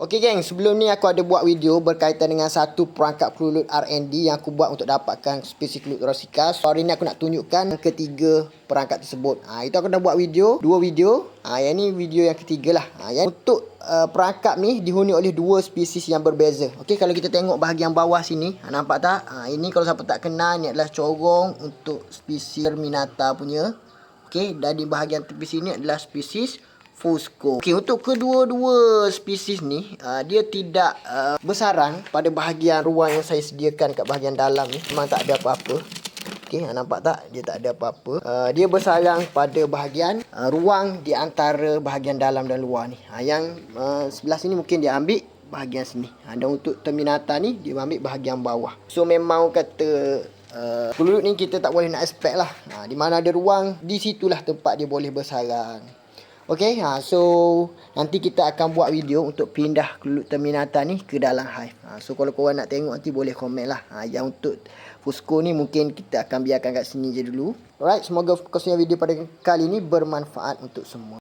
Okey geng, sebelum ni aku ada buat video berkaitan dengan satu perangkap kelulut R&D yang aku buat untuk dapatkan spesies kelulut Rorsika. So, hari ni aku nak tunjukkan ketiga perangkap tersebut. Itu aku dah buat dua video. Yang ni video yang ketiga lah. Untuk perangkap ni dihuni oleh dua spesies yang berbeza. Okey, kalau kita tengok bahagian bawah sini, nampak tak? Ini kalau siapa tak kenal, ni adalah corong untuk spesies Terminata punya. Okey, dan di bahagian tepi sini adalah spesies Fusco. Okey, untuk kedua-dua spesies ni, dia tidak bersarang pada bahagian ruang yang saya sediakan kat bahagian dalam ni. Memang tak ada apa-apa. Okey, nampak tak? Dia tak ada apa-apa. Dia bersarang pada bahagian ruang di antara bahagian dalam dan luar ni. Yang sebelah sini mungkin dia ambil bahagian sini. Dan untuk Terminata ni, dia ambil bahagian bawah. So, memang kata kelulut ni kita tak boleh nak expect lah. Di mana ada ruang, di situlah tempat dia boleh bersarang. Okey, so nanti kita akan buat video untuk pindah kelulut Terminata ni ke dalam hive. So kalau korang nak tengok nanti boleh komen lah. Yang untuk Fusco ni mungkin kita akan biarkan kat sini je dulu. Alright, semoga khususnya video pada kali ni bermanfaat untuk semua.